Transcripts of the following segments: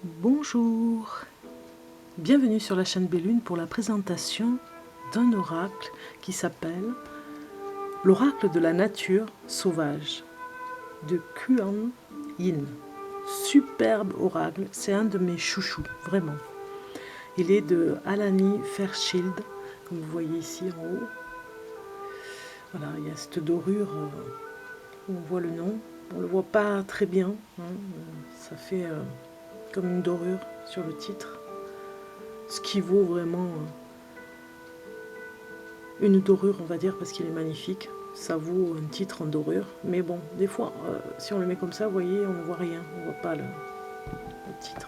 Bonjour, bienvenue sur la chaîne Bellune pour la présentation d'un oracle qui s'appelle l'oracle de la nature sauvage de Kuan Yin. Superbe oracle, c'est un de mes chouchous, vraiment. Il est de Alani Fairchild, comme vous voyez ici en haut. Voilà, il y a cette dorure, on voit le nom, on ne le voit pas très bien, hein, ça fait comme une dorure sur le titre. Ce qui vaut vraiment une dorure, on va dire, parce qu'il est magnifique. Ça vaut un titre en dorure. Mais bon, des fois, si on le met comme ça, vous voyez, on ne voit rien. On ne voit pas le titre.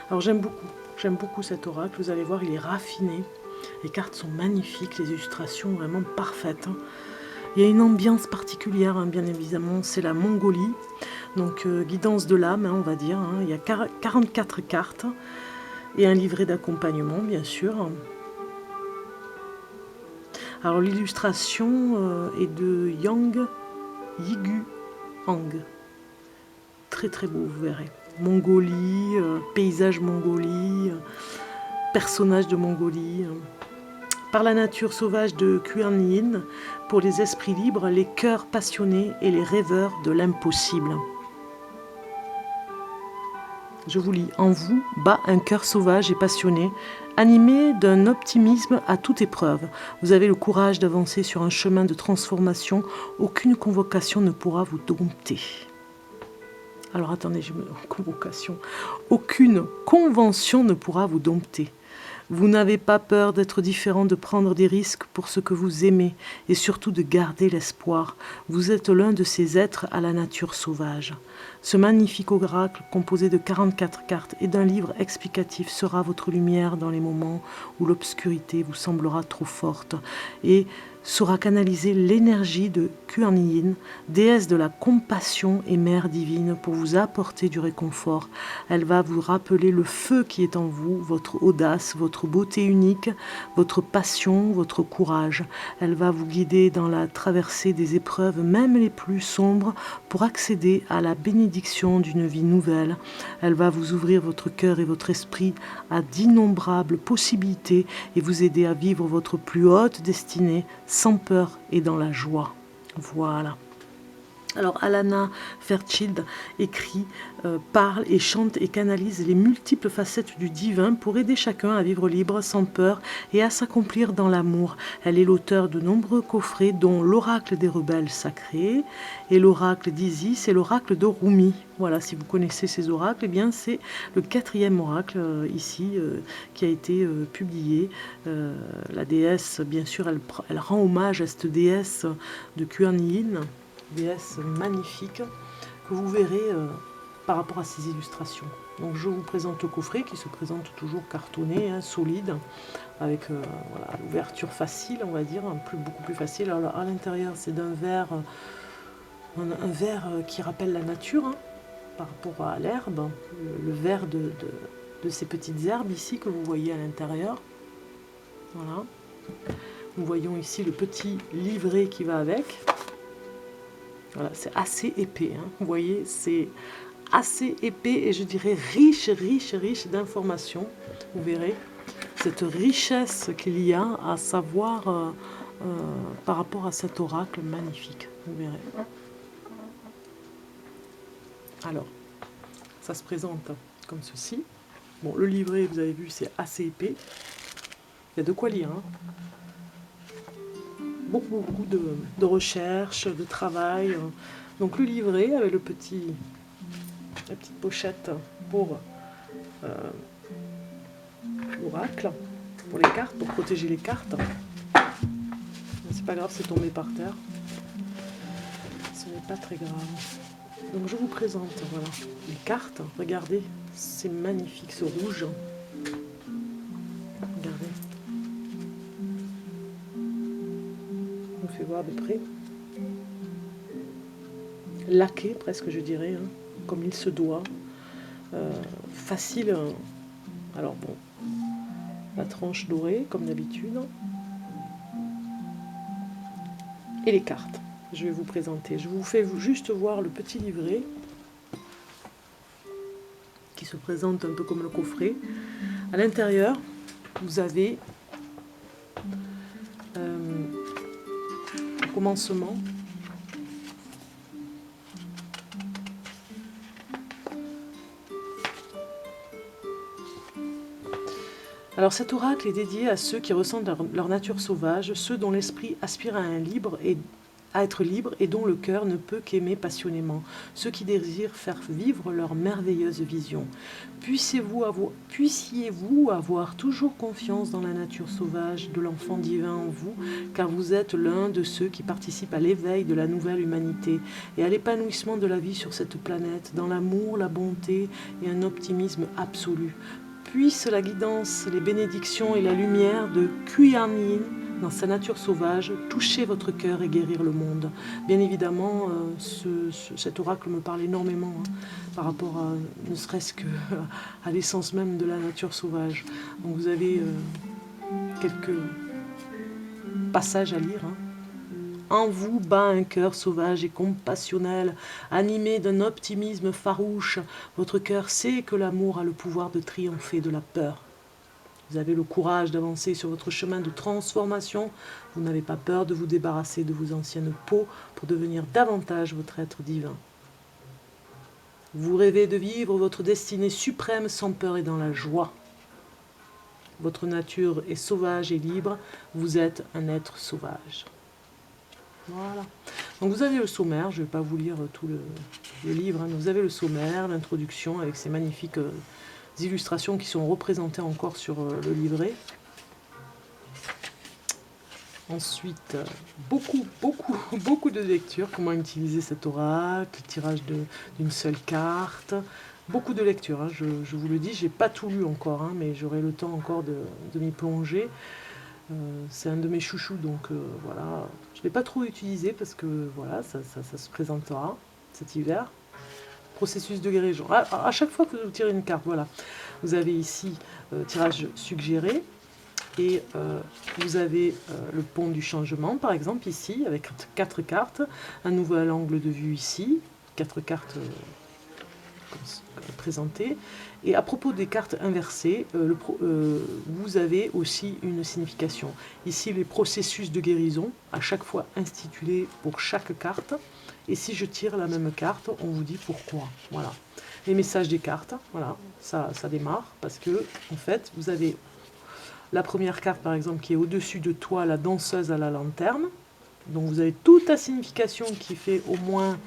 Alors j'aime beaucoup cet oracle. Vous allez voir, il est raffiné. Les cartes sont magnifiques, les illustrations vraiment parfaites. Il y a une ambiance particulière, hein, bien évidemment, c'est la Mongolie. Donc guidance de l'âme, hein, on va dire. Hein. Il y a 44 cartes et un livret d'accompagnement, bien sûr. Alors l'illustration est de Yang Yigu Hang. Très très beau, vous verrez. Mongolie, paysage Mongolie, personnage de Mongolie. Par la nature sauvage de Kuan Yin, pour les esprits libres, les cœurs passionnés et les rêveurs de l'impossible. Je vous lis. En vous bat un cœur sauvage et passionné, animé d'un optimisme à toute épreuve. Vous avez le courage d'avancer sur un chemin de transformation. Aucune convocation ne pourra vous dompter. Alors attendez, convocation. Aucune convention ne pourra vous dompter. Vous n'avez pas peur d'être différent, de prendre des risques pour ce que vous aimez et surtout de garder l'espoir. Vous êtes l'un de ces êtres à la nature sauvage. Ce magnifique oracle composé de 44 cartes et d'un livre explicatif sera votre lumière dans les moments où l'obscurité vous semblera trop forte et saura canaliser l'énergie de Kuan Yin, déesse de la compassion et mère divine, pour vous apporter du réconfort. Elle va vous rappeler le feu qui est en vous, votre audace, votre beauté unique, votre passion, votre courage. Elle va vous guider dans la traversée des épreuves, même les plus sombres, pour accéder à la bénédiction d'une vie nouvelle. Elle va vous ouvrir votre cœur et votre esprit à d'innombrables possibilités et vous aider à vivre votre plus haute destinée sans peur et dans la joie. Voilà. Alors Alana Fairchild écrit, parle et chante et canalise les multiples facettes du divin pour aider chacun à vivre libre, sans peur et à s'accomplir dans l'amour. Elle est l'auteur de nombreux coffrets dont l'oracle des rebelles sacrés et l'oracle d'Isis et l'oracle de Rumi. Voilà, si vous connaissez ces oracles, eh bien c'est le 4e oracle ici qui a été publié. La déesse, bien sûr, elle rend hommage à cette déesse de Kuan Yin, déesse magnifique que vous verrez par rapport à ces illustrations. Donc je vous présente le coffret qui se présente toujours cartonné, hein, solide, avec voilà, l'ouverture facile, on va dire, beaucoup plus facile. Alors, à l'intérieur, c'est d'un verre, un verre qui rappelle la nature, hein, par rapport à l'herbe, le vert de ces petites herbes ici que vous voyez à l'intérieur. Voilà. Nous voyons ici le petit livret qui va avec. Voilà, c'est assez épais, hein. Vous voyez, c'est assez épais et je dirais riche d'informations. Vous verrez cette richesse qu'il y a à savoir par rapport à cet oracle magnifique. Vous verrez. Alors, ça se présente comme ceci. Bon, le livret, vous avez vu, c'est assez épais. Il y a de quoi lire, hein. Beaucoup de recherche, de travail. Donc le livret avec la petite pochette pour l'oracle, pour les cartes, pour protéger les cartes. C'est pas grave, c'est tombé par terre. Ce n'est pas très grave. Donc je vous présente voilà, les cartes. Regardez, c'est magnifique ce rouge. Regardez. On fait voir de près. Laqué presque, je dirais, hein, comme il se doit. Facile. Alors bon, la tranche dorée comme d'habitude. Et les cartes. Je vais vous présenter. Je vous fais juste voir le petit livret qui se présente un peu comme le coffret. À l'intérieur, vous avez au commencement alors cet oracle est dédié à ceux qui ressentent leur nature sauvage, ceux dont l'esprit aspire à être libre et dont le cœur ne peut qu'aimer passionnément, ceux qui désirent faire vivre leur merveilleuse vision. Puissiez-vous avoir toujours confiance dans la nature sauvage de l'enfant divin en vous, car vous êtes l'un de ceux qui participent à l'éveil de la nouvelle humanité et à l'épanouissement de la vie sur cette planète, dans l'amour, la bonté et un optimisme absolu. Puisse la guidance, les bénédictions et la lumière de Kuan Yin dans sa nature sauvage toucher votre cœur et guérir le monde. Bien évidemment, cet oracle me parle énormément par rapport à, ne serait-ce qu'à l'essence même de la nature sauvage. Donc vous avez quelques passages à lire. En vous bat un cœur sauvage et compassionnel, animé d'un optimisme farouche. Votre cœur sait que l'amour a le pouvoir de triompher de la peur. Vous avez le courage d'avancer sur votre chemin de transformation. Vous n'avez pas peur de vous débarrasser de vos anciennes peaux pour devenir davantage votre être divin. Vous rêvez de vivre votre destinée suprême sans peur et dans la joie. Votre nature est sauvage et libre. Vous êtes un être sauvage. Voilà. Donc vous avez le sommaire, je ne vais pas vous lire tout le livre, mais vous avez le sommaire, l'introduction avec ces magnifiques illustrations qui sont représentées encore sur le livret. Ensuite, beaucoup de lectures, comment utiliser cet oracle, tirage d'une seule carte, beaucoup de lectures, je vous le dis, je n'ai pas tout lu encore, mais j'aurai le temps encore de m'y plonger. C'est un de mes chouchous, donc voilà, je ne l'ai pas trop utilisé parce que voilà, ça se présentera cet hiver. Processus de guérison. À chaque fois que vous tirez une carte, voilà, vous avez ici tirage suggéré et vous avez le pont du changement, par exemple, ici, avec 4 cartes, un nouvel angle de vue ici, 4 cartes présentées. Et à propos des cartes inversées, vous avez aussi une signification. Ici, les processus de guérison, à chaque fois institués pour chaque carte. Et si je tire la même carte, on vous dit pourquoi. Voilà. Les messages des cartes, voilà, ça démarre parce que, en fait, vous avez la première carte, par exemple, qui est au-dessus de toi, la danseuse à la lanterne. Donc, vous avez toute la signification qui fait au moins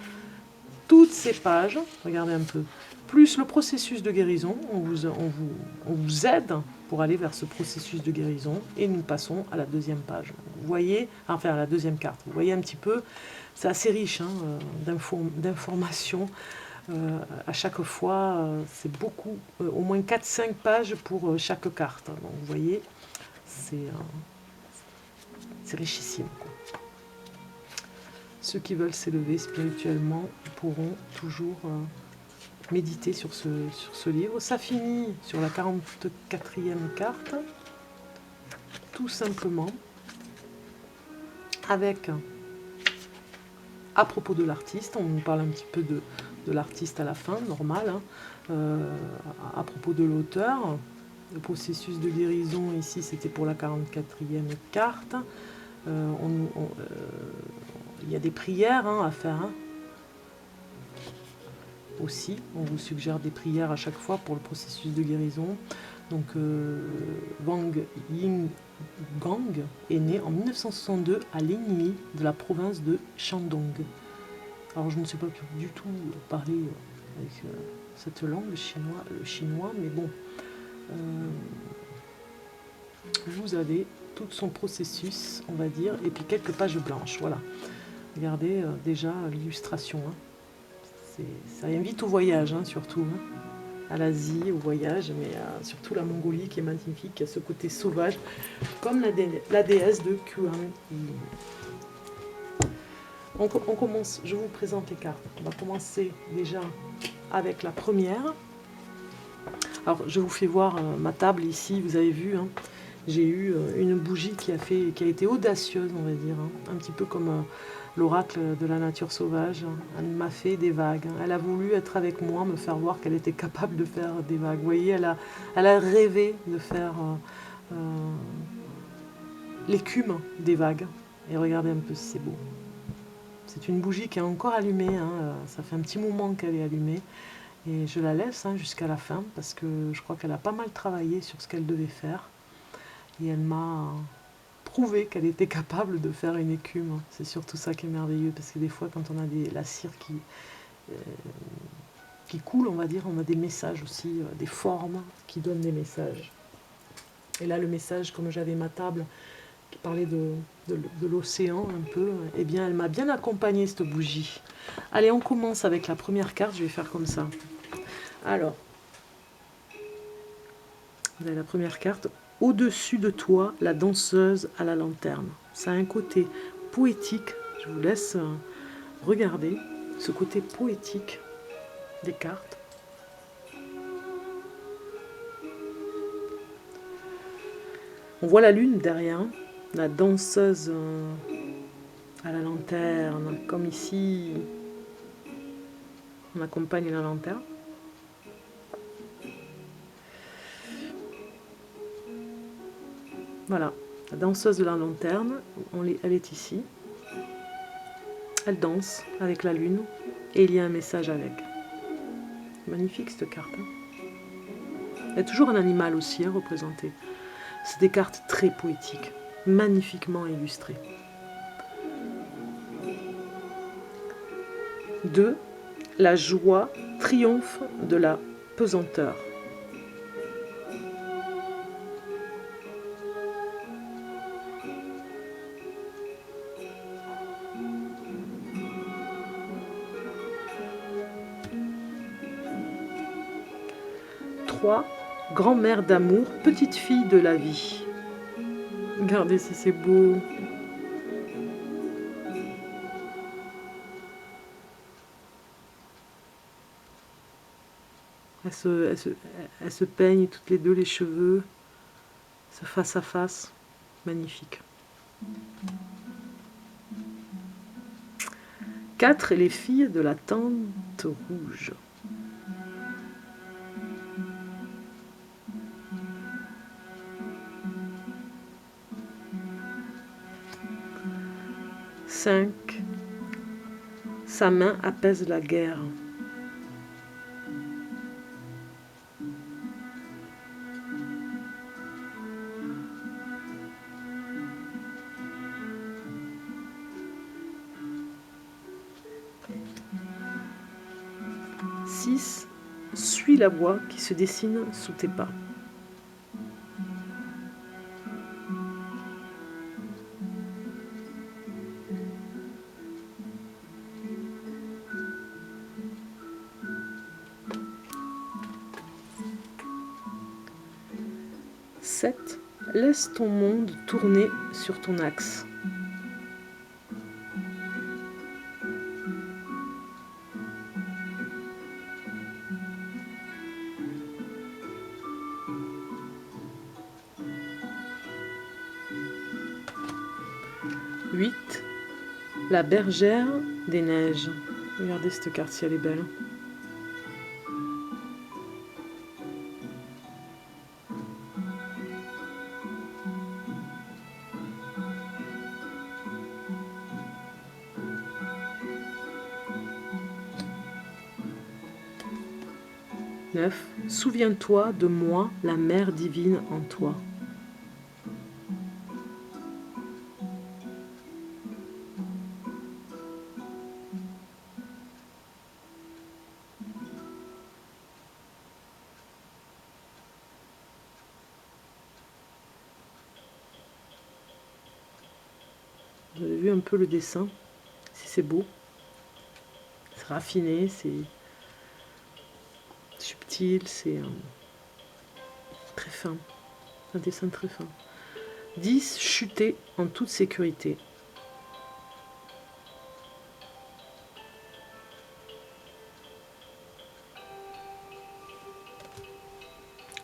toutes ces pages. Regardez un peu. Plus le processus de guérison, on vous aide pour aller vers ce processus de guérison. Et nous passons à la deuxième page. Vous voyez, enfin à la deuxième carte. Vous voyez un petit peu, c'est assez riche d'informations. À chaque fois, c'est beaucoup, au moins 4-5 pages pour chaque carte. Donc vous voyez, c'est richissime, quoi. Ceux qui veulent s'élever spirituellement pourront toujours méditer sur ce livre. Ça finit sur la 44e carte, tout simplement, avec, à propos de l'artiste, on nous parle un petit peu de l'artiste à la fin, normal, à propos de l'auteur, le processus de guérison, ici c'était pour la 44e carte, il y a des prières à faire, aussi, on vous suggère des prières à chaque fois pour le processus de guérison. Donc Wang Yinggang est né en 1962 à Linyi de la province de Shandong. Alors je ne sais pas du tout parler avec cette langue, le chinois, mais bon, vous avez tout son processus, on va dire, et puis quelques pages blanches, voilà. Regardez déjà l'illustration, ça invite au voyage, surtout, à l'Asie, au voyage, mais surtout la Mongolie qui est magnifique, qui a ce côté sauvage, comme la déesse de Kuan Yin. On commence, je vous présente les cartes. On va commencer déjà avec la première. Alors, je vous fais voir ma table ici, vous avez vu, j'ai eu une bougie qui a été audacieuse, on va dire, hein. Un petit peu comme l'oracle de la nature sauvage. Elle m'a fait des vagues. Elle a voulu être avec moi, me faire voir qu'elle était capable de faire des vagues. Vous voyez, elle a rêvé de faire l'écume des vagues. Et regardez un peu si c'est beau. C'est une bougie qui est encore allumée, hein. Ça fait un petit moment qu'elle est allumée. Et je la laisse, hein, jusqu'à la fin parce que je crois qu'elle a pas mal travaillé sur ce qu'elle devait faire. Et elle m'a prouvé qu'elle était capable de faire une écume. C'est surtout ça qui est merveilleux parce que des fois quand on a la cire qui coule, on va dire, on a des messages aussi, des formes qui donnent des messages. Et là le message, comme j'avais ma table qui parlait de l'océan un peu, eh bien elle m'a bien accompagnée cette bougie. Allez, on commence avec la première carte, je vais faire comme ça. Alors, vous avez la première carte. Au-dessus de toi, la danseuse à la lanterne. Ça a un côté poétique. Je vous laisse regarder ce côté poétique des cartes. On voit la lune derrière, la danseuse à la lanterne, comme ici, on accompagne la lanterne. Voilà, la danseuse de la lanterne, elle est ici. Elle danse avec la lune et il y a un message avec. Magnifique cette carte. Il y a toujours un animal aussi représenté. C'est des cartes très poétiques, magnifiquement illustrées. 2. La joie triomphe de la pesanteur. Grand-mère d'amour, petite fille de la vie. Regardez si c'est beau. Elles se peignent toutes les deux les cheveux, ce face à face, magnifique. 4. Les filles de la tente rouge. Cinq. Sa main apaise la guerre. 6. Suis la voie qui se dessine sous tes pas. 7. Laisse ton monde tourner sur ton axe. 8. La bergère des neiges. Regardez cette carte si elle est belle. 9. Souviens-toi de moi, la mère divine en toi. Vous avez vu un peu le dessin, si c'est beau. C'est raffiné, c'est subtil, c'est très fin. Un dessin très fin. 10. Chuter en toute sécurité.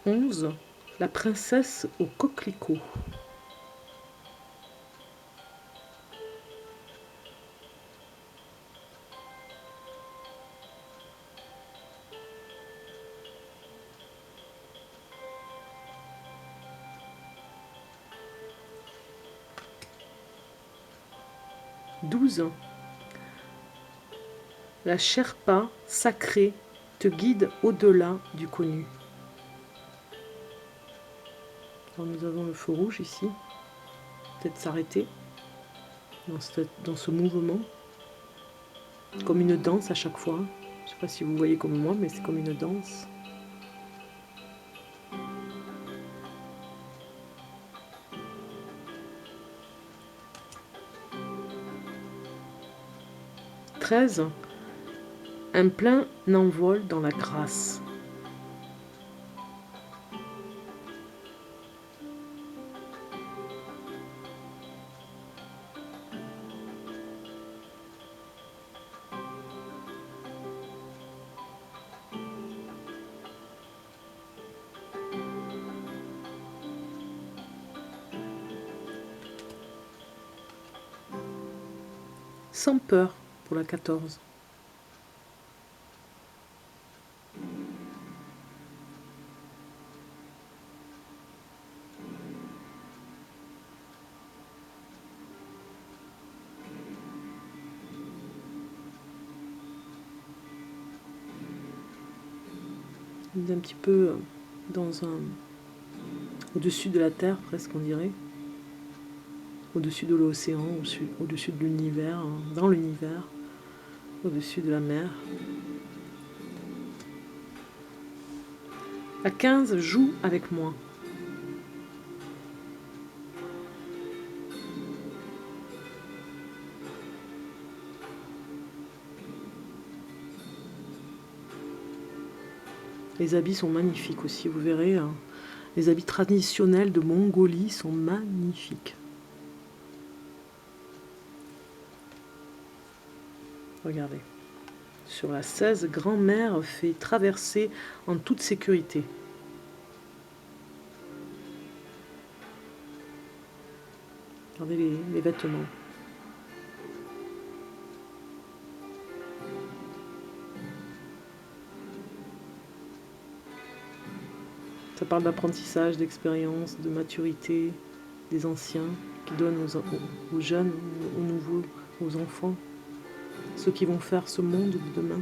11. La princesse au coquelicot. « 12. La Sherpa sacrée te guide au-delà du connu. » Alors nous avons le feu rouge ici. Peut-être s'arrêter dans ce mouvement. Comme une danse à chaque fois. Je ne sais pas si vous voyez comme moi, mais c'est comme une danse. « 13. Un plein envol dans la grâce. » Sans peur pour la 14. On est un petit peu au-dessus de la Terre, presque on dirait. Au-dessus de l'océan, au-dessus de l'univers, dans l'univers, au-dessus de la mer. La 15, joue avec moi. Les habits sont magnifiques aussi, vous verrez. Les habits traditionnels de Mongolie sont magnifiques. Regardez. Sur la 16, grand-mère fait traverser en toute sécurité. Regardez les vêtements. Ça parle d'apprentissage, d'expérience, de maturité des anciens qui donnent aux jeunes, aux nouveaux, aux enfants, ceux qui vont faire ce monde de demain.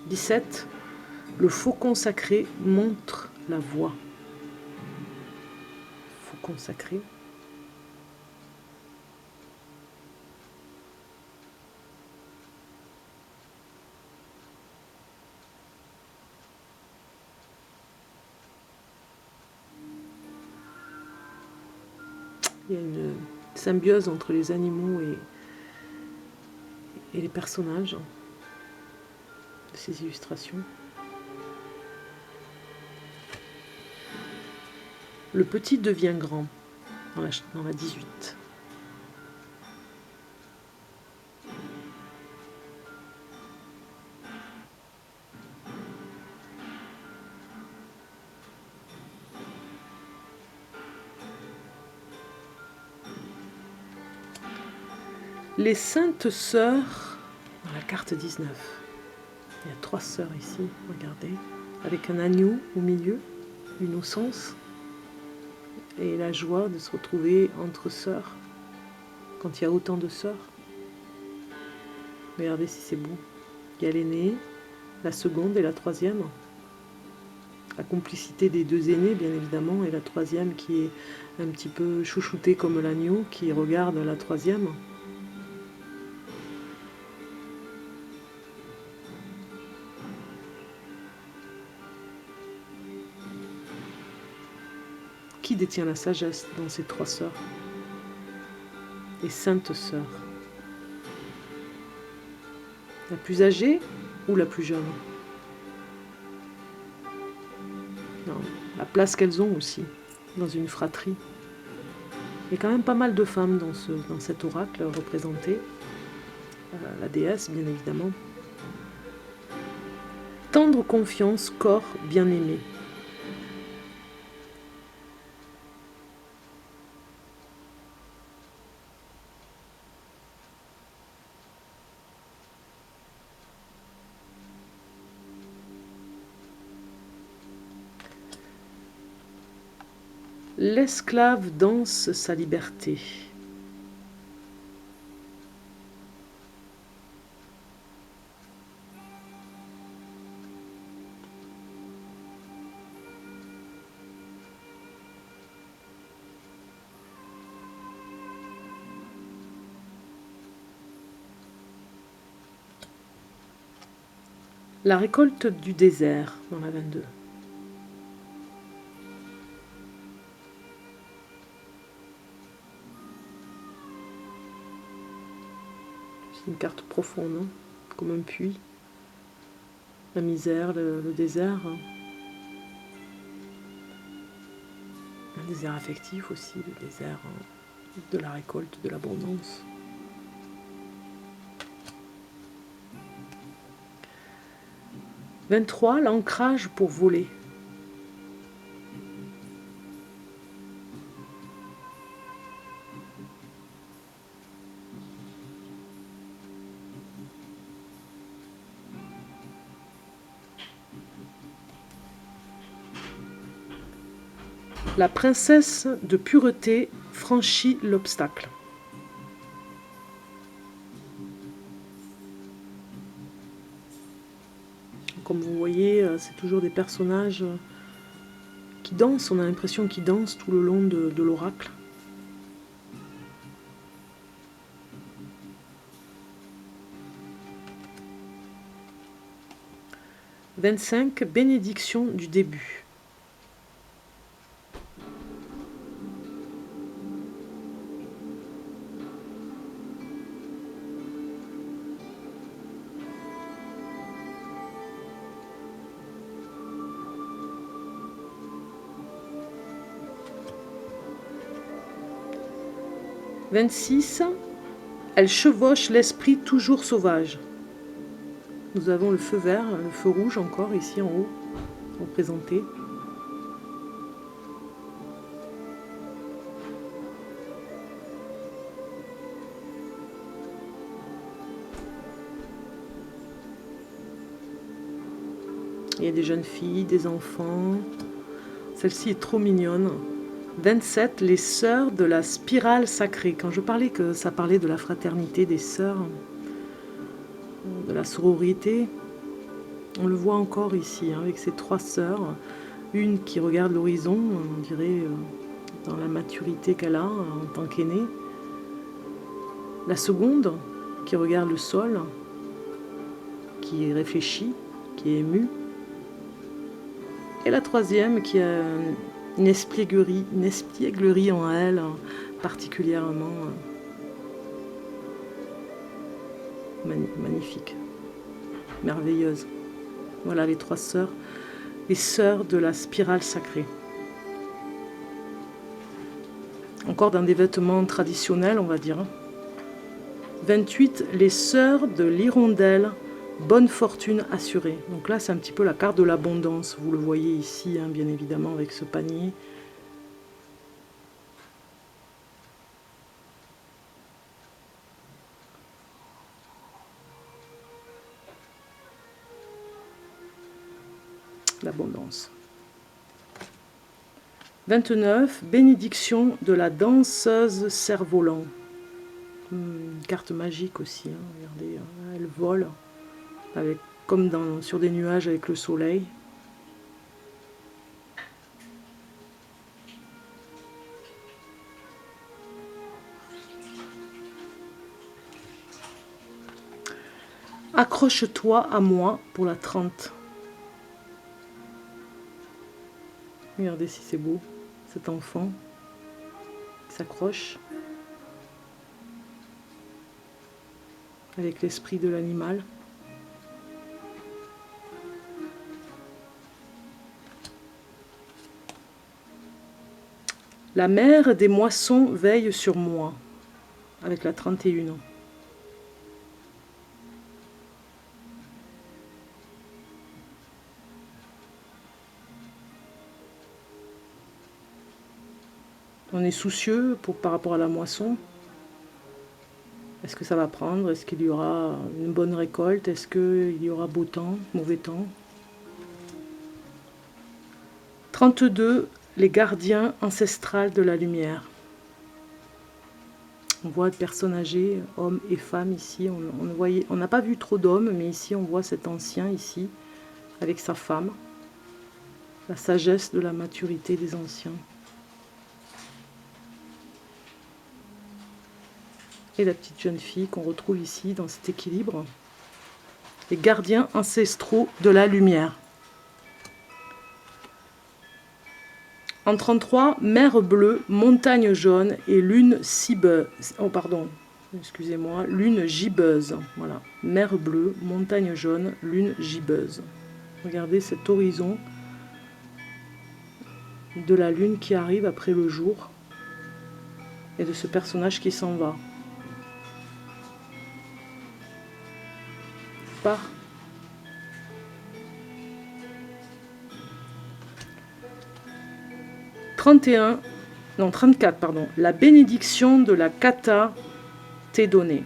« 17. Le faucon sacré montre la voie. » Faucon sacré. Il y a une symbiose entre les animaux et les personnages de ces illustrations. Le petit devient grand, dans la 18. Les saintes sœurs, dans la carte 19. Il y a 3 sœurs ici, regardez, avec un agneau au milieu, l'innocence et la joie de se retrouver entre sœurs, quand il y a autant de sœurs. Regardez si c'est beau. Il y a l'aînée, la seconde et la troisième. La complicité des 2 aînés, bien évidemment, et la troisième qui est un petit peu chouchoutée comme l'agneau, qui regarde la troisième. Qui détient la sagesse dans ces 3 sœurs? Les saintes sœurs. La plus âgée ou la plus jeune? Non, la place qu'elles ont aussi, dans une fratrie. Il y a quand même pas mal de femmes dans cet oracle représenté. La déesse, bien évidemment. Tendre confiance, corps bien-aimé. L'esclave danse sa liberté. La récolte du désert dans la 22. C'est une carte profonde, hein, comme un puits. La misère, le désert. Un désert affectif aussi, le désert de la récolte, de l'abondance. « 23, l'ancrage pour voler. La princesse de pureté franchit l'obstacle. Comme vous voyez, c'est toujours des personnages qui dansent. On a l'impression qu'ils dansent tout le long de l'oracle. « 25, bénédiction du début. » « 26, elle chevauche l'esprit toujours sauvage. » Nous avons le feu vert, le feu rouge encore ici en haut, représenté. Il y a des jeunes filles, des enfants. Celle-ci est trop mignonne. 27, les sœurs de la spirale sacrée. Quand je parlais que ça parlait de la fraternité des sœurs, de la sororité, on le voit encore ici, hein, avec ces trois sœurs. Une qui regarde l'horizon, on dirait dans la maturité qu'elle a en tant qu'aînée. La seconde qui regarde le sol, qui réfléchit, qui est émue. Et la troisième qui a une espièglerie en elle, particulièrement magnifique, merveilleuse. Voilà les trois sœurs, les sœurs de la spirale sacrée. Encore dans des vêtements traditionnels, on va dire. 28, les sœurs de l'hirondelle, bonne fortune assurée. Donc là, c'est un petit peu la carte de l'abondance. Vous le voyez ici, hein, bien évidemment, avec ce panier. L'abondance. 29, bénédiction de la danseuse cerf-volant. Une carte magique aussi, hein, regardez, elle vole, avec, comme sur des nuages avec le soleil. Accroche-toi à moi pour la 30. Regardez si c'est beau, cet enfant qui s'accroche avec l'esprit de l'animal. La mère des moissons veille sur moi, avec la 31. On est soucieux par rapport à la moisson. Est-ce que ça va prendre? Est-ce qu'il y aura une bonne récolte? Est-ce qu'il y aura beau temps, mauvais temps? 32, les gardiens ancestrales de la lumière. On voit des personnes âgées, hommes et femmes ici. On n'a pas vu trop d'hommes, mais ici on voit cet ancien ici, avec sa femme. La sagesse de la maturité des anciens. Et la petite jeune fille qu'on retrouve ici dans cet équilibre. Les gardiens ancestraux de la lumière. En 33, mer bleue, montagne jaune et lune cibeuse. Oh pardon, excusez-moi, lune gibbeuse. Voilà, mer bleue, montagne jaune, lune gibbeuse. Regardez cet horizon de la lune qui arrive après le jour et de ce personnage qui s'en va. Par 31, non 34, pardon. La bénédiction de la kata t'est donnée.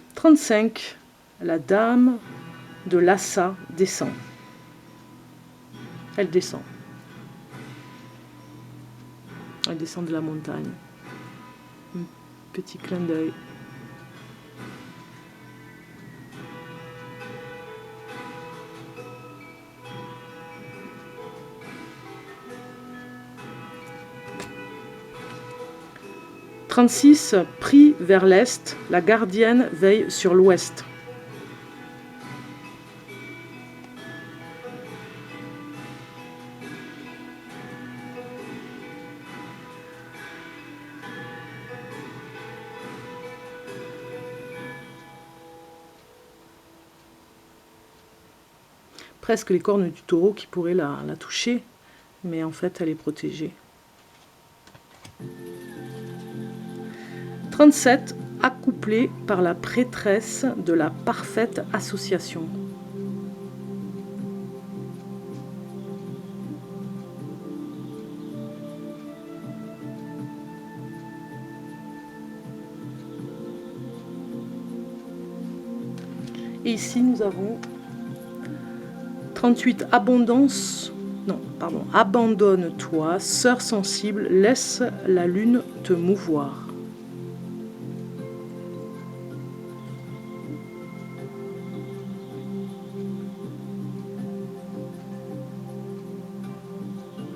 « 35. La dame de Lhasa descend. Elle descend. Elle descend de la montagne. Un petit clin d'œil. « 36. Pris vers l'est, la gardienne veille sur l'ouest. » Presque les cornes du taureau qui pourraient la toucher, mais en fait elle est protégée. 37. Accouplée par la prêtresse de la parfaite association. Et ici nous avons 38. Abondance. Non, pardon. Abandonne-toi, sœur sensible, laisse la lune te mouvoir.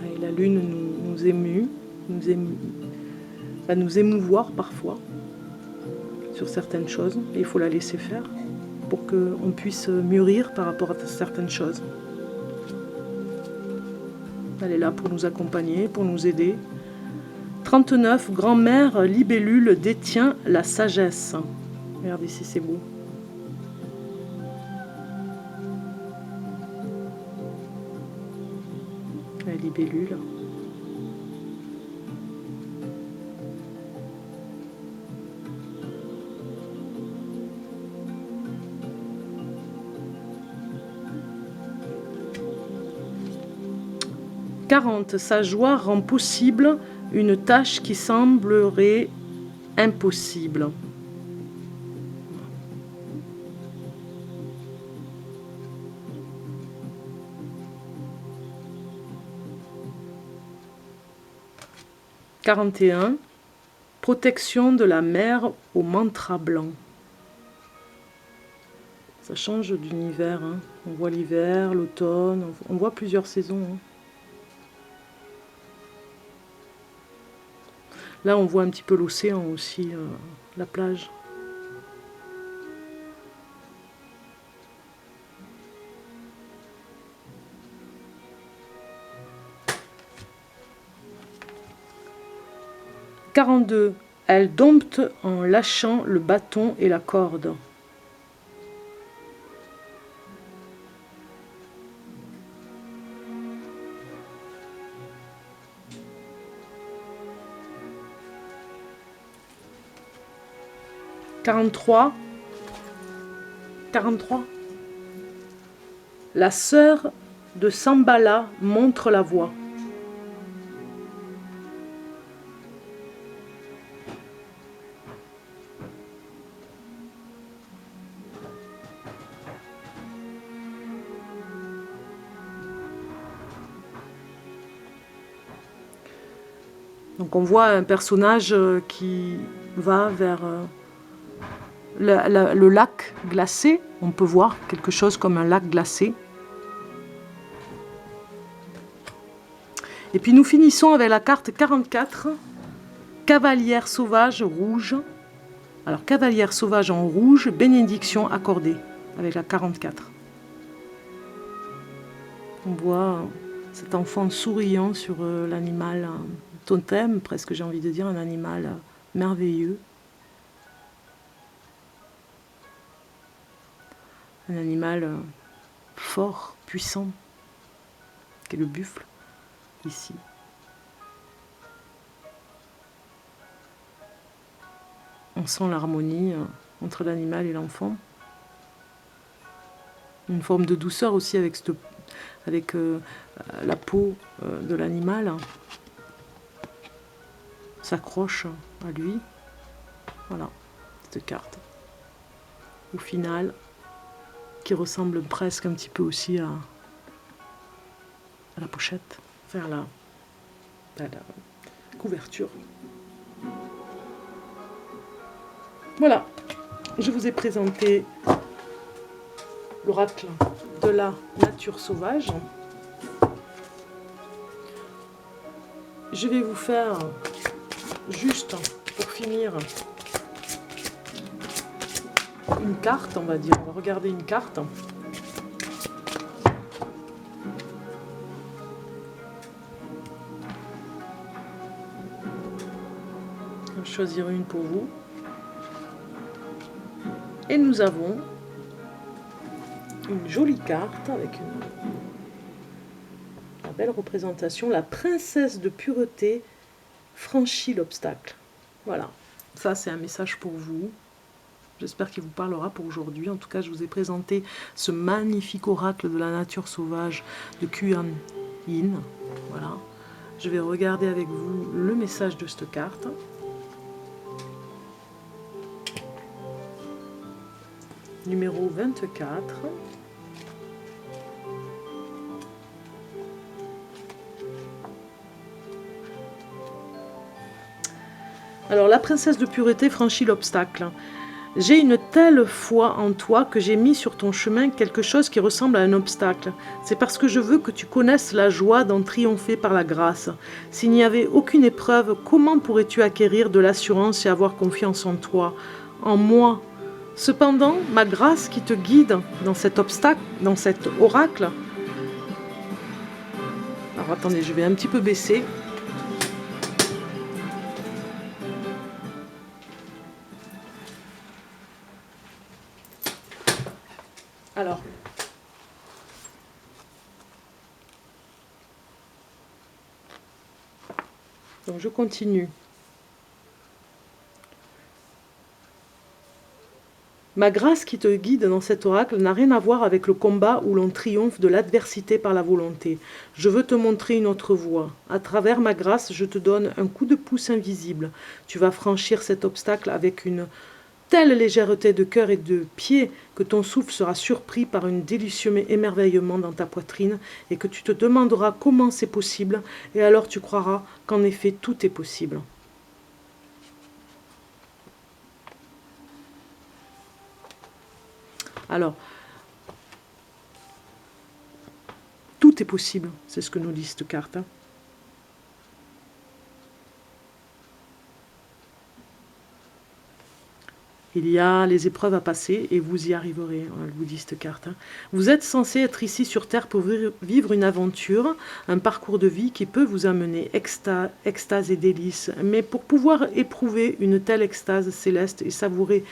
Et la lune va nous émouvoir parfois sur certaines choses. Et il faut la laisser faire pour qu'on puisse mûrir par rapport à certaines choses. Elle est là pour nous accompagner, pour nous aider. 39. Grand-mère libellule détient la sagesse. Regardez si c'est beau. La libellule. « 40. Sa joie rend possible une tâche qui semblerait impossible. » « 41. Protection de la mer au mantra blanc. » Ça change d'univers. Hein. On voit l'hiver, l'automne, on voit plusieurs saisons. Hein. Là, on voit un petit peu l'océan aussi, la plage. « 42. Elle dompte en lâchant le bâton et la corde. » 43. 43. La sœur de Sambala montre la voie. Donc on voit un personnage qui va vers le lac glacé. On peut voir quelque chose comme un lac glacé. Et puis nous finissons avec la carte 44, Cavalière sauvage rouge. Alors cavalière sauvage en rouge, bénédiction accordée avec la 44. On voit cet enfant souriant sur l'animal totem, presque j'ai envie de dire un animal merveilleux. Un animal fort, puissant, qui est le buffle, ici. On sent l'harmonie entre l'animal et l'enfant. Une forme de douceur aussi avec la peau de l'animal. S'accroche à lui. Voilà, cette carte. Au final, qui ressemble presque un petit peu aussi à la pochette, enfin à la couverture. Voilà, je vous ai présenté l'oracle de la nature sauvage. Je vais vous faire juste pour finir une carte, on va dire. On va regarder une carte. Je vais choisir une pour vous. Et nous avons une jolie carte avec une belle représentation. La princesse de pureté franchit l'obstacle. Voilà, ça c'est un message pour vous. J'espère qu'il vous parlera pour aujourd'hui. En tout cas, je vous ai présenté ce magnifique oracle de la nature sauvage de Kuan Yin. Voilà. Je vais regarder avec vous le message de cette carte. Numéro 24. Alors, la princesse de pureté franchit l'obstacle. J'ai une telle foi en toi que j'ai mis sur ton chemin quelque chose qui ressemble à un obstacle. C'est parce que je veux que tu connaisses la joie d'en triompher par la grâce. S'il n'y avait aucune épreuve, comment pourrais-tu acquérir de l'assurance et avoir confiance en toi, en moi? Cependant, ma grâce qui te guide dans cet obstacle, dans cet oracle... Alors attendez, je vais un petit peu baisser. Alors, donc je continue. Ma grâce qui te guide dans cet oracle n'a rien à voir avec le combat où l'on triomphe de l'adversité par la volonté. Je veux te montrer une autre voie. À travers ma grâce, je te donne un coup de pouce invisible. Tu vas franchir cet obstacle avec une telle légèreté de cœur et de pied que ton souffle sera surpris par un délicieux émerveillement dans ta poitrine et que tu te demanderas comment c'est possible et alors tu croiras qu'en effet tout est possible. Alors, tout est possible, c'est ce que nous dit cette carte. Il y a les épreuves à passer et vous y arriverez, elle vous dit cette carte. Vous êtes censé être ici sur Terre pour vivre une aventure, un parcours de vie qui peut vous amener extase et délices. Mais pour pouvoir éprouver une telle extase céleste et savourer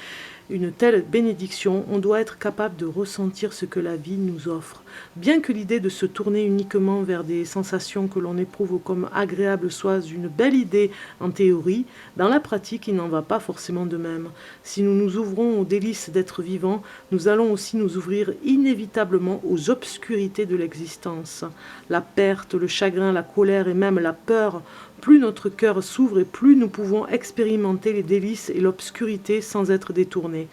une telle bénédiction, on doit être capable de ressentir ce que la vie nous offre. Bien que l'idée de se tourner uniquement vers des sensations que l'on éprouve comme agréables soit une belle idée en théorie, dans la pratique, il n'en va pas forcément de même. Si nous nous ouvrons aux délices d'être vivants, nous allons aussi nous ouvrir inévitablement aux obscurités de l'existence. La perte, le chagrin, la colère et même la peur. Plus notre cœur s'ouvre et plus nous pouvons expérimenter les délices et l'obscurité sans être détournés.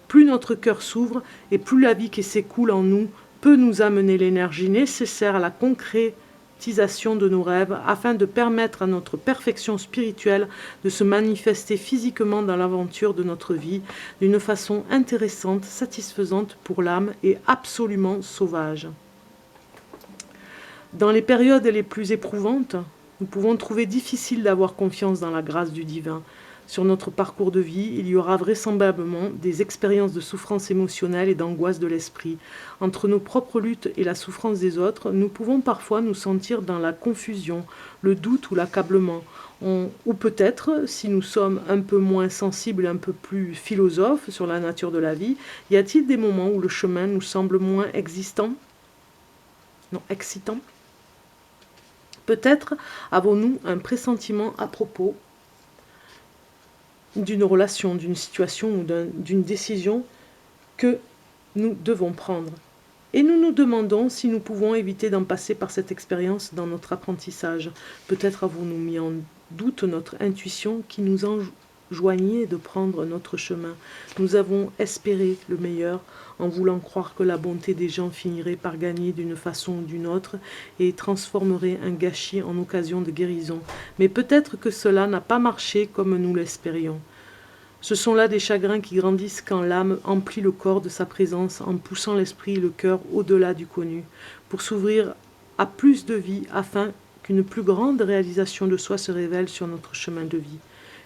Plus notre cœur s'ouvre et plus la vie qui s'écoule en nous peut nous amener l'énergie nécessaire à la concrétisation de nos rêves afin de permettre à notre perfection spirituelle de se manifester physiquement dans l'aventure de notre vie d'une façon intéressante, satisfaisante pour l'âme et absolument sauvage. Dans les périodes les plus éprouvantes, nous pouvons trouver difficile d'avoir confiance dans la grâce du divin. Sur notre parcours de vie, il y aura vraisemblablement des expériences de souffrance émotionnelle et d'angoisse de l'esprit. Entre nos propres luttes et la souffrance des autres, nous pouvons parfois nous sentir dans la confusion, le doute ou l'accablement. Ou peut-être, si nous sommes un peu moins sensibles et un peu plus philosophes sur la nature de la vie, y a-t-il des moments où le chemin nous semble moins excitant? Peut-être avons-nous un pressentiment à propos d'une relation, d'une situation ou d'une décision que nous devons prendre. Et nous nous demandons si nous pouvons éviter d'en passer par cette expérience dans notre apprentissage. Peut-être avons-nous mis en doute notre intuition qui nous enjoignait de prendre notre chemin. Nous avons espéré le meilleur en voulant croire que la bonté des gens finirait par gagner d'une façon ou d'une autre et transformerait un gâchis en occasion de guérison. Mais peut-être que cela n'a pas marché comme nous l'espérions. Ce sont là des chagrins qui grandissent quand l'âme emplit le corps de sa présence en poussant l'esprit et le cœur au-delà du connu, pour s'ouvrir à plus de vie afin qu'une plus grande réalisation de soi se révèle sur notre chemin de vie.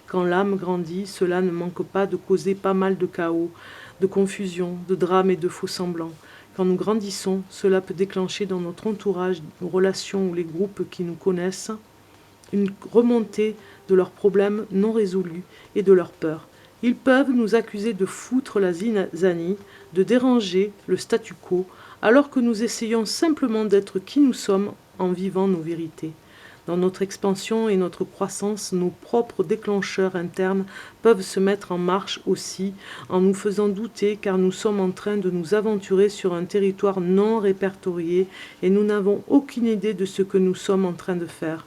Quand l'âme grandit, cela ne manque pas de causer pas mal de chaos, de confusion, de drames et de faux-semblants. Quand nous grandissons, cela peut déclencher dans notre entourage, nos relations ou les groupes qui nous connaissent, une remontée de leurs problèmes non résolus et de leurs peurs. Ils peuvent nous accuser de foutre la zizanie, de déranger le statu quo, alors que nous essayons simplement d'être qui nous sommes en vivant nos vérités. Dans notre expansion et notre croissance, nos propres déclencheurs internes peuvent se mettre en marche aussi, en nous faisant douter car nous sommes en train de nous aventurer sur un territoire non répertorié et nous n'avons aucune idée de ce que nous sommes en train de faire.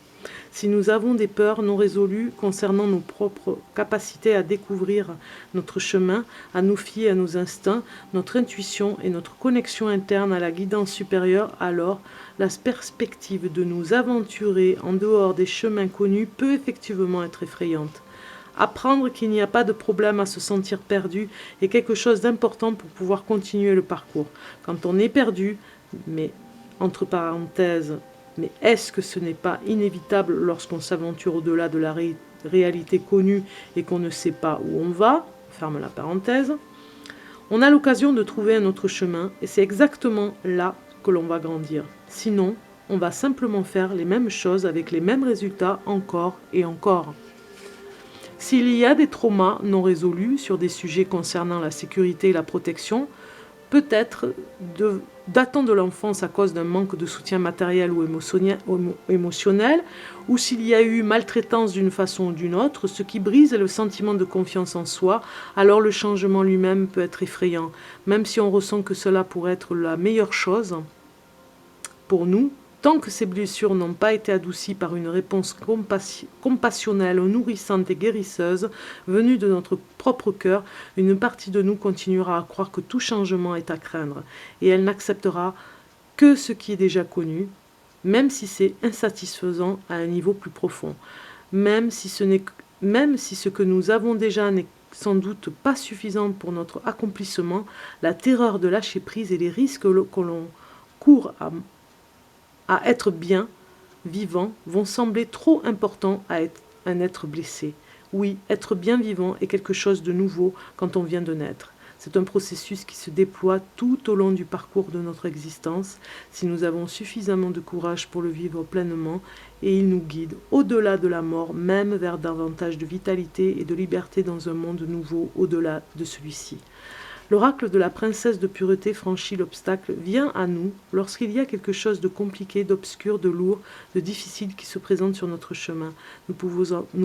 Si nous avons des peurs non résolues concernant nos propres capacités à découvrir notre chemin, à nous fier à nos instincts, notre intuition et notre connexion interne à la guidance supérieure, alors la perspective de nous aventurer en dehors des chemins connus peut effectivement être effrayante. Apprendre qu'il n'y a pas de problème à se sentir perdu est quelque chose d'important pour pouvoir continuer le parcours. Quand on est perdu, mais entre parenthèses, mais est-ce que ce n'est pas inévitable lorsqu'on s'aventure au-delà de la réalité connue et qu'on ne sait pas où on va, ferme la parenthèse, on a l'occasion de trouver un autre chemin et c'est exactement là que l'on va grandir. Sinon, on va simplement faire les mêmes choses avec les mêmes résultats encore et encore. S'il y a des traumas non résolus sur des sujets concernant la sécurité et la protection, peut-être datant de l'enfance à cause d'un manque de soutien matériel ou émotionnel, ou s'il y a eu maltraitance d'une façon ou d'une autre, ce qui brise le sentiment de confiance en soi, alors le changement lui-même peut être effrayant, même si on ressent que cela pourrait être la meilleure chose pour nous. Tant que ces blessures n'ont pas été adoucies par une réponse compassionnelle, nourrissante et guérisseuse, venue de notre propre cœur, une partie de nous continuera à croire que tout changement est à craindre, et elle n'acceptera que ce qui est déjà connu, même si c'est insatisfaisant à un niveau plus profond, même si ce que nous avons déjà n'est sans doute pas suffisant pour notre accomplissement, la terreur de lâcher prise et les risques que l'on court à être bien, vivant, vont sembler trop importants à un être blessé. Oui, être bien vivant est quelque chose de nouveau quand on vient de naître. C'est un processus qui se déploie tout au long du parcours de notre existence, si nous avons suffisamment de courage pour le vivre pleinement, et il nous guide au-delà de la mort, même vers davantage de vitalité et de liberté dans un monde nouveau au-delà de celui-ci. L'oracle de la princesse de pureté franchit l'obstacle, vient à nous lorsqu'il y a quelque chose de compliqué, d'obscur, de lourd, de difficile qui se présente sur notre chemin. Nous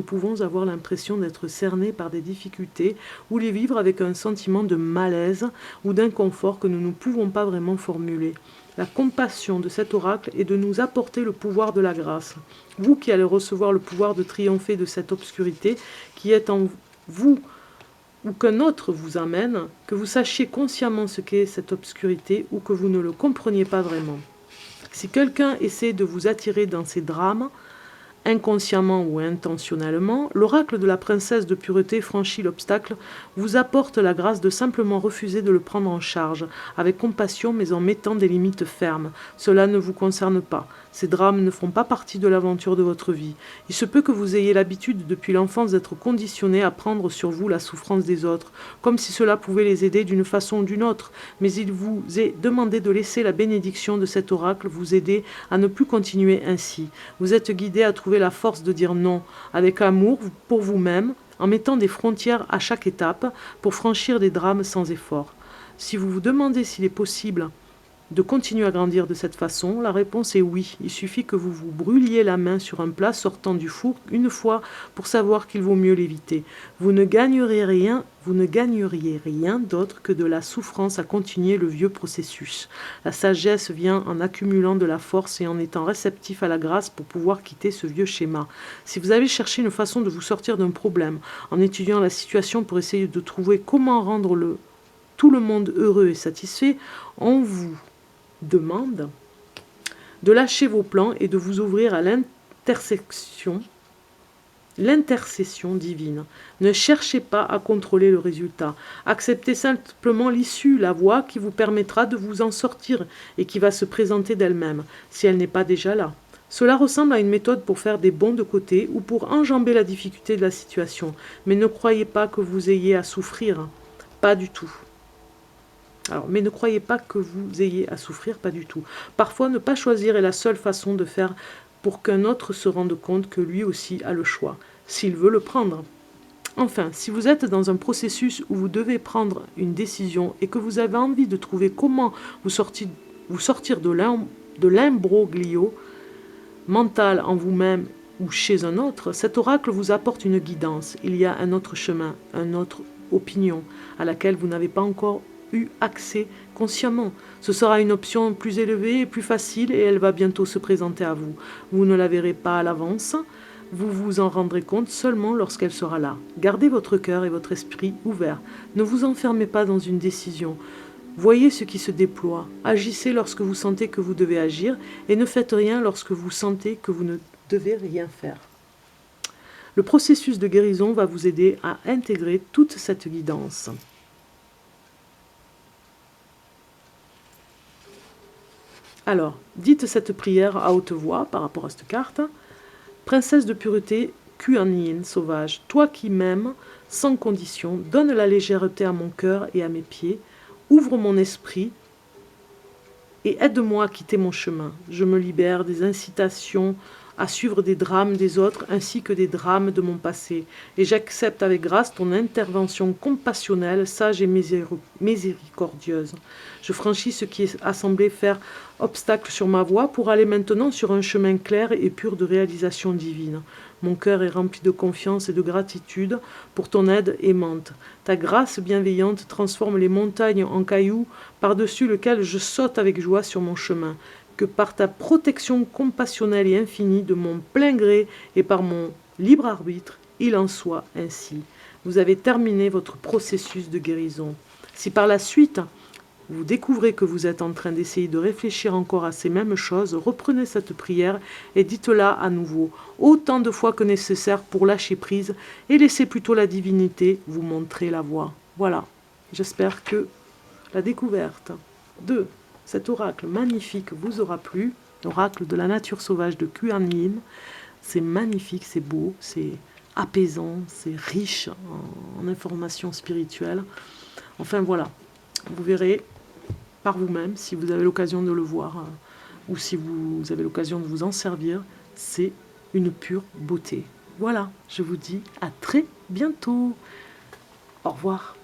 pouvons avoir l'impression d'être cernés par des difficultés ou les vivre avec un sentiment de malaise ou d'inconfort que nous ne pouvons pas vraiment formuler. La compassion de cet oracle est de nous apporter le pouvoir de la grâce. Vous qui allez recevoir le pouvoir de triompher de cette obscurité qui est en vous, ou qu'un autre vous amène, que vous sachiez consciemment ce qu'est cette obscurité ou que vous ne le compreniez pas vraiment. Si quelqu'un essaie de vous attirer dans ces drames, inconsciemment ou intentionnellement, l'oracle de la princesse de pureté franchit l'obstacle, vous apporte la grâce de simplement refuser de le prendre en charge, avec compassion mais en mettant des limites fermes. Cela ne vous concerne pas. Ces drames ne font pas partie de l'aventure de votre vie. Il se peut que vous ayez l'habitude depuis l'enfance d'être conditionné à prendre sur vous la souffrance des autres, comme si cela pouvait les aider d'une façon ou d'une autre, mais il vous est demandé de laisser la bénédiction de cet oracle vous aider à ne plus continuer ainsi. Vous êtes guidé à trouver la force de dire non, avec amour pour vous-même, en mettant des frontières à chaque étape pour franchir des drames sans effort. Si vous vous demandez s'il est possible de continuer à grandir de cette façon, la réponse est oui. Il suffit que vous vous brûliez la main sur un plat sortant du four une fois pour savoir qu'il vaut mieux l'éviter. Vous ne gagneriez rien d'autre que de la souffrance à continuer le vieux processus. La sagesse vient en accumulant de la force et en étant réceptif à la grâce pour pouvoir quitter ce vieux schéma. Si vous avez cherché une façon de vous sortir d'un problème, en étudiant la situation pour essayer de trouver comment rendre tout le monde heureux et satisfait, on vous demande de lâcher vos plans et de vous ouvrir à l'intercession divine. Ne cherchez pas à contrôler le résultat. Acceptez simplement l'issue, la voie qui vous permettra de vous en sortir et qui va se présenter d'elle-même, si elle n'est pas déjà là. Cela ressemble à une méthode pour faire des bonds de côté ou pour enjamber la difficulté de la situation. Mais ne croyez pas que vous ayez à souffrir. Pas du tout. Mais ne croyez pas que vous ayez à souffrir, pas du tout. Parfois, ne pas choisir est la seule façon de faire pour qu'un autre se rende compte que lui aussi a le choix, s'il veut le prendre. Enfin, si vous êtes dans un processus où vous devez prendre une décision et que vous avez envie de trouver comment vous sortir de l'imbroglio mental en vous-même ou chez un autre, cet oracle vous apporte une guidance. Il y a un autre chemin, une autre opinion à laquelle vous n'avez pas encore eu accès consciemment. Ce sera une option plus élevée et plus facile et elle va bientôt se présenter à vous. Vous ne la verrez pas à l'avance, vous vous en rendrez compte seulement lorsqu'elle sera là. Gardez votre cœur et votre esprit ouverts. Ne vous enfermez pas dans une décision. Voyez ce qui se déploie. Agissez lorsque vous sentez que vous devez agir et ne faites rien lorsque vous sentez que vous ne devez rien faire. Le processus de guérison va vous aider à intégrer toute cette guidance. Alors, dites cette prière à haute voix par rapport à cette carte. Princesse de pureté, Kuan Yin sauvage, toi qui m'aimes sans condition, donne la légèreté à mon cœur et à mes pieds, ouvre mon esprit et aide-moi à quitter mon chemin. Je me libère des incitations à suivre des drames des autres ainsi que des drames de mon passé. Et j'accepte avec grâce ton intervention compassionnelle, sage et miséricordieuse. Je franchis ce qui a semblé faire obstacle sur ma voie pour aller maintenant sur un chemin clair et pur de réalisation divine. Mon cœur est rempli de confiance et de gratitude pour ton aide aimante. Ta grâce bienveillante transforme les montagnes en cailloux par-dessus lesquels je saute avec joie sur mon chemin. Que par ta protection compassionnelle et infinie de mon plein gré et par mon libre arbitre, il en soit ainsi. Vous avez terminé votre processus de guérison. Si par la suite, vous découvrez que vous êtes en train d'essayer de réfléchir encore à ces mêmes choses, reprenez cette prière et dites-la à nouveau, autant de fois que nécessaire pour lâcher prise et laissez plutôt la divinité vous montrer la voie. Voilà, j'espère que la découverte de cet oracle magnifique vous aura plu, l'oracle de la nature sauvage de Kuan Yin. C'est magnifique, c'est beau, c'est apaisant, c'est riche en informations spirituelles. Enfin voilà, vous verrez par vous-même si vous avez l'occasion de le voir ou si vous avez l'occasion de vous en servir. C'est une pure beauté. Voilà, je vous dis à très bientôt. Au revoir.